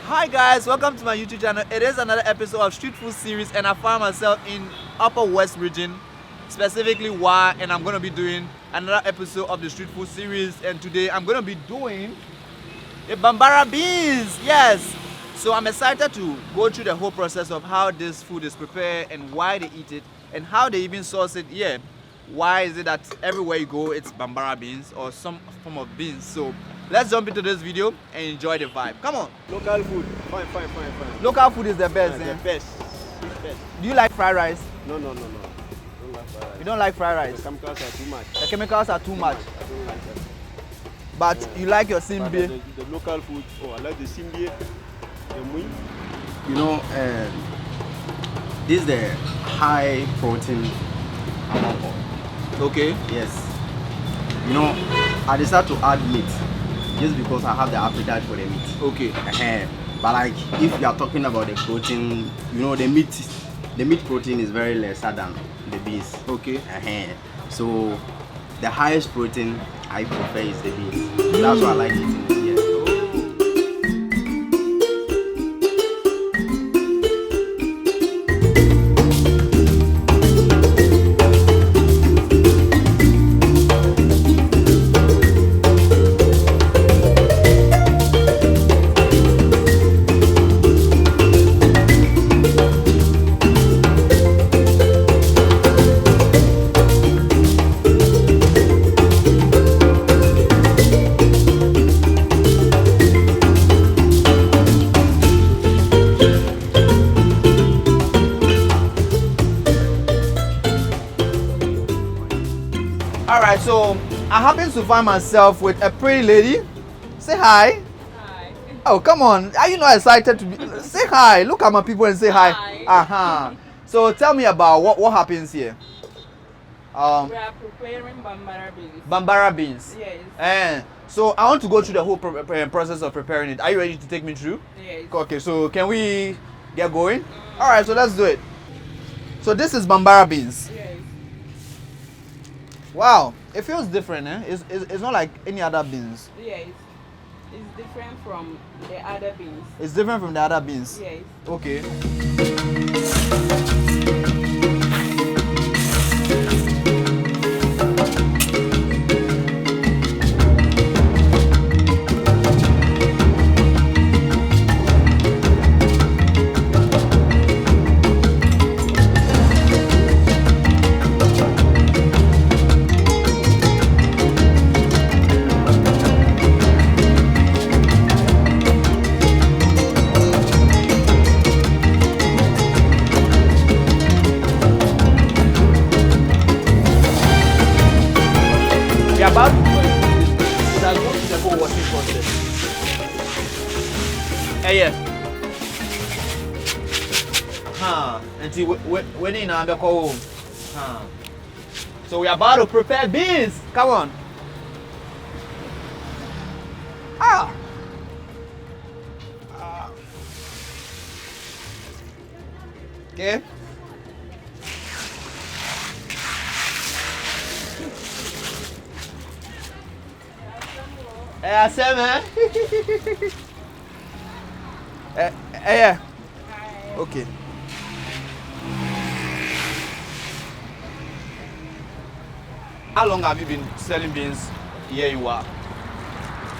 Hi guys, welcome to my YouTube channel. It is another episode of Street Food Series and I find myself in Upper West region, specifically Wa, and I'm going to be doing another episode of the Street Food Series, and today I'm going to be doing the BAMBARA beans. Yes, so I'm excited to go through the whole process of how this food is prepared and why they eat it and how they even source it. Yeah, why is it that everywhere you go it's BAMBARA beans or some form of beans? So let's jump into this video and enjoy the vibe. Come on. Local food, fine. Local food is the best. The best. Do you like fried rice? No. Don't like fried rice. You don't like fried rice? The chemicals are too much. The chemicals are too much. I don't like that. But you like your But simbe? the local food, I like the simbe, the mui. You know, this is the high protein amoko. Okay. Yes. You know, I decided to add meat just because I have the appetite for the meat. Okay. But like, if you are talking about the protein, you know, the meat protein is very lesser than the beans. Okay. So the highest protein I prefer is the beans. That's why I like eating it. Yes. Alright, so I happen to find myself with a pretty lady. Say hi. Hi. Oh, come on. Are you not excited to be? Say hi. Look at my people and say hi. Hi. So tell me about what happens here. We are preparing BAMBARA beans. BAMBARA beans. Yes. So I want to go through the whole process of preparing it. Are you ready to take me through? Yes. Okay, so can we get going? Alright, so let's do it. So this is BAMBARA beans. Yes. Wow, it feels different, eh? It's not like any other beans. Yes. It's different from the other beans. It's different from the other beans. Yes. Okay. We are about to go through the whole washing process. Yeah. Until when in the home. So we are about to prepare beans. Come on. Okay. Yeah, seven. Yeah. Hi. Okay. How long have you been selling beans here you are?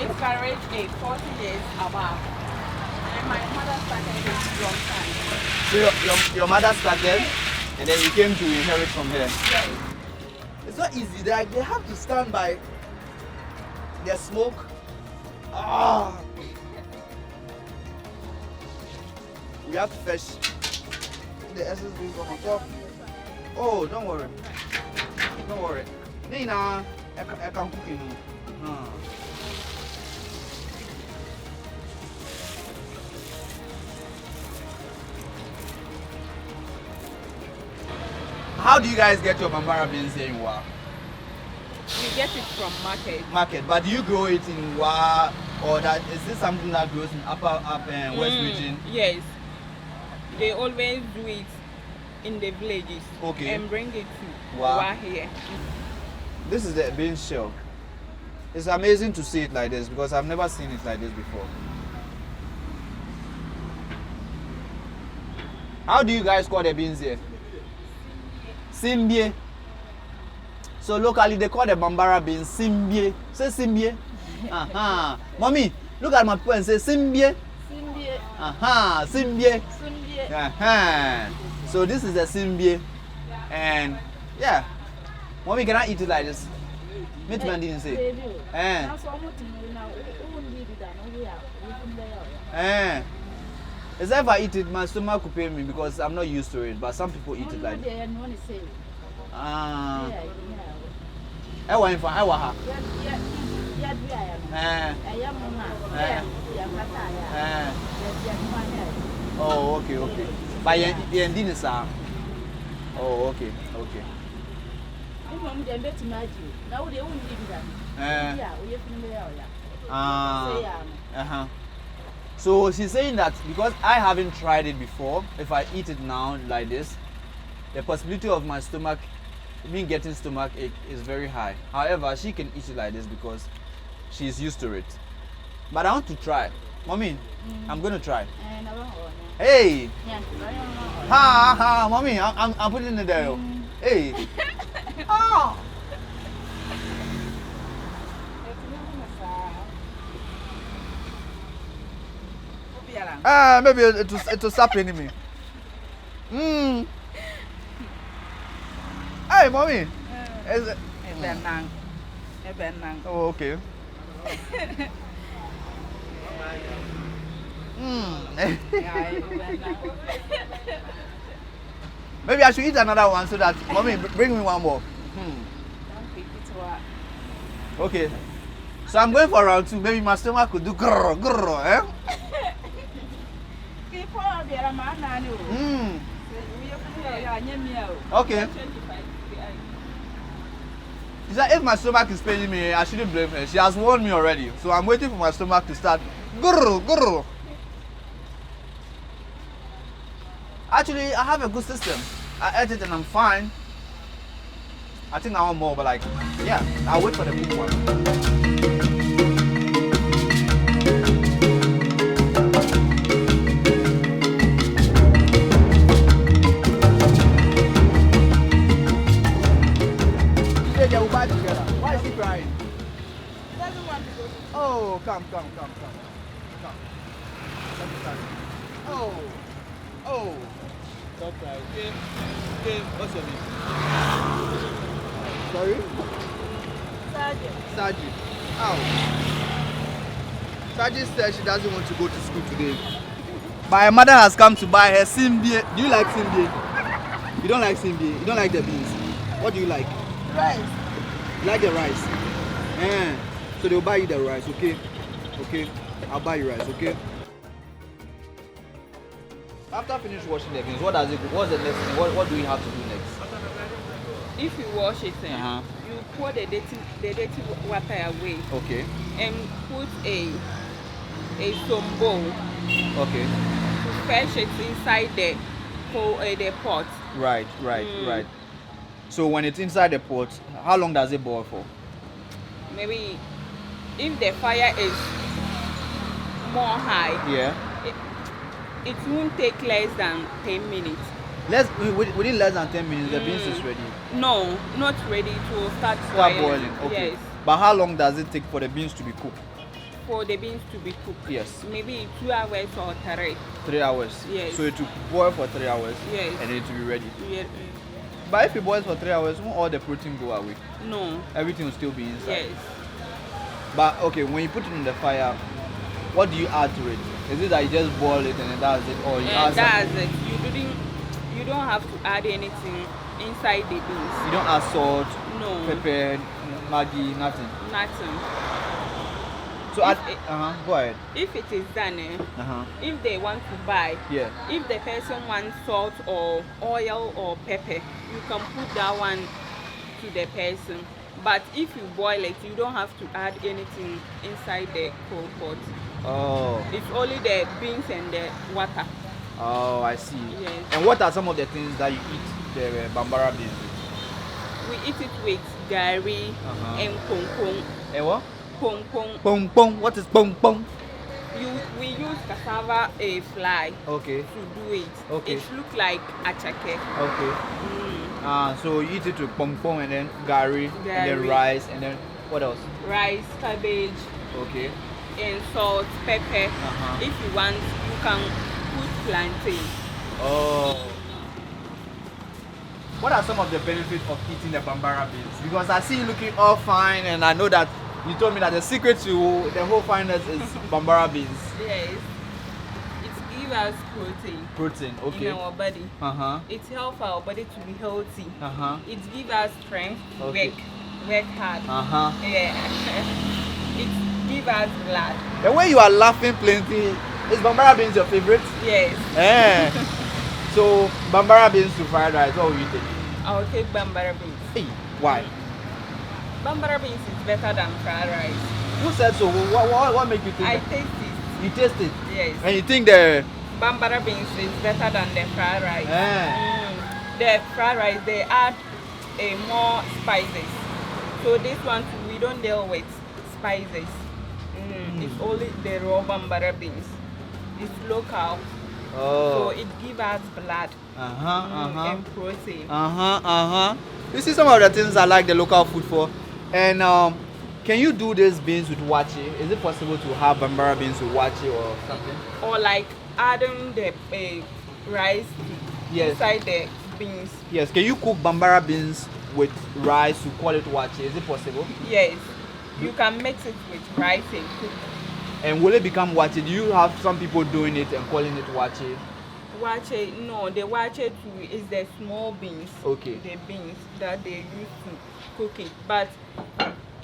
It's carried 40 years above. And my mother started this long time. So your mother started and then you came to inherit from her. Yes. It's not easy. They have to stand by their smoke. We have to fetch the essence being from on top. Oh, don't worry. Don't worry. Nina, I can cook it. How do you guys get your BAMBARA beans here in Wa? We get it from market. But do you grow it in Wa, or that is this something that grows in upper west region? Yes. They always do it in the villages. Okay. And bring it to Wow. Wa here. This is the bean shell. It's amazing to see it like this because I've never seen it like this before. How do you guys call the beans here? Simbie. So locally they call the Bambara beans Simbie. Say Simbie. Mommy, look at my people and say Simbie. Simbie. Simbie. Simbie. So this is the Simbie. And yeah. Mommy, can I eat it like this? Me too, man didn't say. Is that if I eat it, my stomach could pain me because I'm not used to it. But some people eat it like this. Oh, okay. But you didn't say. Oh, okay. So she's saying that because I haven't tried it before, if I eat it now like this, the possibility of my stomach, me getting stomach ache is very high. However, she can eat it like this because she's used to it. But I want to try. Mommy, I'm going to try. Hey! Mommy, I'm putting it there. Hey! Oh! Maybe it will stop paining me. Hey, mommy. Oh, okay. Maybe I should eat another one so that mommy bring me one more. Okay. So I'm going for round 2. Maybe my stomach could do grrr, grrr, eh? Okay. She said if my stomach is paining me, I shouldn't blame her. She has warned me already. So I'm waiting for my stomach to start grrr, grrr. Actually, I have a good system. I ate it and I'm fine. I think I want more, but like, yeah, I'll wait for the big one. They will buy together. Why is he crying? He doesn't want to go. Oh, come. Let me start. Oh. Stop crying. Okay. What's your name? Sorry? Sergeant. Sergeant said she doesn't want to go to school today. My mother has come to buy her Simbie. Do you like Simbie? You don't like Simbie? You don't like the beans? What do you like? Rice. You like the rice? So they'll buy you the rice, okay? Okay, I'll buy you rice, okay? After finish washing the beans, what's the next thing? What do we have to do next? If you wash it, you pour the dirty water away. Okay. And put a some bowl. Okay. To fetch it inside the pot. Right. So when it's inside the pot, how long does it boil for? Maybe if the fire is more high, it won't take less than 10 minutes. Within less than 10 minutes, the beans is ready. No, not ready to start boiling. Okay. Yes. But how long does it take for the beans to be cooked? For the beans to be cooked? Yes. Maybe 2 hours or 3. 3 hours? Yes. So it will boil for 3 hours? Yes. And it will be ready? Yes. But if it boils for 3 hours, won't all the protein go away? No. Everything will still be inside? Yes. But okay, when you put it in the fire, what do you add to it? Is it that you just boil it and then that's it? Or you add that's something? it. You don't have to add anything inside the beans. You don't add salt, no, pepper, Maggi, nothing? Nothing. So go ahead. If it is done, if they want to buy, if the person wants salt or oil or pepper, you can put that one to the person. But if you boil it, you don't have to add anything inside the cold pot. Oh. It's only the beans and the water. Oh, I see. Yes. And what are some of the things that you eat the Bambara beans with? We eat it with gari and pong pong. And what? Pong pong. Pong pong. What is pong pong? We use cassava a fly Okay. to do it. Okay. It look like achake. Okay. So you eat it with pong pong and then gari, and then Gari. rice, and then what else? Rice, cabbage, Okay. and salt, pepper. Uh-huh. If you want, you can put plantain. Oh. What are some of the benefits of eating the bambara beans? Because I see you looking all fine, and I know that you told me that the secret to the whole fineness is bambara beans. Yes. It gives us protein. Protein, okay. In our body. It helps our body to be healthy. It gives us strength to Okay. work hard. Yeah. It gives us blood. The way you are laughing plenty, is bambara beans your favorite? Yes. Eh. So bambara beans to fried rice, what will you take? I'll take bambara beans. Hey, why? Bambara beans is better than fried rice. Who said so? What make you think I that? taste it. You taste it? Yes. And you think the Bambara beans is better than the fried rice. Eh. The fried rice, they add more spices. So this one we don't deal with spices. It's only the raw bambara beans. It's local. So it gives us blood and protein. You see some of the things I like the local food for. And can you do these beans with wachi? Is it possible to have bambara beans with wachi or something? Or like adding the rice inside the beans. Yes. Can you cook bambara beans with rice to call it wachi? Is it possible? Yes. You can mix it with rice and cook. And will it become wachi? Do you have some people doing it and calling it wachi? Wache, no, the wache too is the small beans. Okay. The beans that they use to cook it. But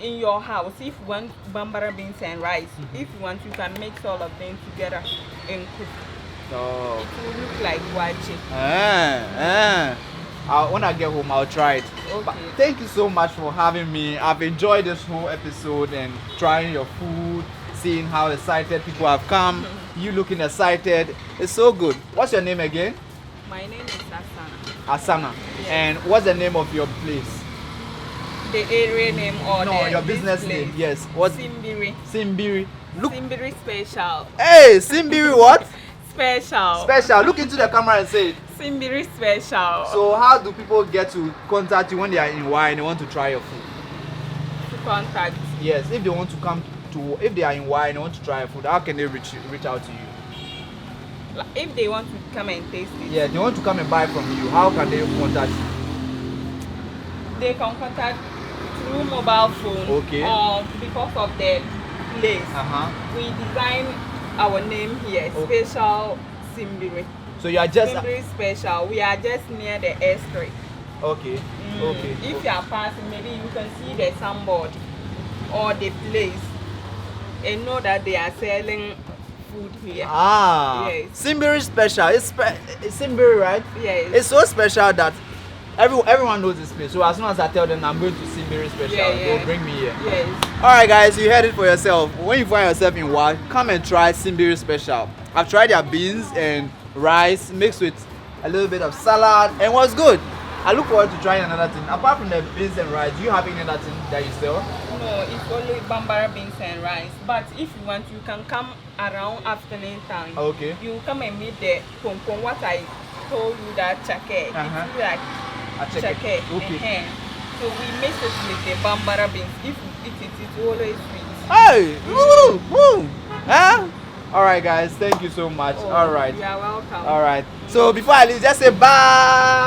in your house, if you want bambara beans and rice, if you want, you can mix all of them together and cook. Oh. It will look like wache. When I get home, I'll try it. Okay. But thank you so much for having me. I've enjoyed this whole episode and trying your food, seeing how excited people have come. You looking excited. It's so good. What's your name again? My name is Asana. Asana. Yes. And what's the name of your place? The area name or No, the your business place? name. Yes. What's Simbiri. Simbiri? Look. Simbiri special. Hey, Simbiri what? Special. Special. Look into the camera and say it. Simbiri special. So how do people get to contact you when they are in Y and they want to try your food? To contact. Yes, if they want to come to, if they are in Y and they want to try your food, how can they reach out to you? If they want to come and taste it. Yeah, they want to come and buy from you. How can they contact you? They can contact through mobile phone. Okay. Or because of the place. We design our name here. Okay. Special Simbiri. So you are just Simbiri special. We are just near the airstrip. okay. Okay. If you are passing, maybe you can see the signboard or the place and know that they are selling food here. Yes. Simbiri special. It's Simbiri, right? Yes. It's so special that everyone knows this place. So as soon as I tell them I'm going to Simbiri special, they'll bring me here. Yes. Alright guys, you heard it for yourself. When you find yourself in Wa, come and try Simbiri special. I've tried their beans and rice mixed with a little bit of salad and it was good. I look forward to trying another thing. Apart from the beans and rice, do you have any other thing that you sell? No, it's only bambara beans and rice. But if you want, you can come around afternoon time. Okay. You come and meet the pom what I told you that chake. It's like chake. Okay. So we mix it with the bambara beans. If you eat it, it's always sweet. Hey! Woo! Woo! Huh? Alright guys, thank you so much. Alright. You are welcome. Alright. So before I leave, just say bye!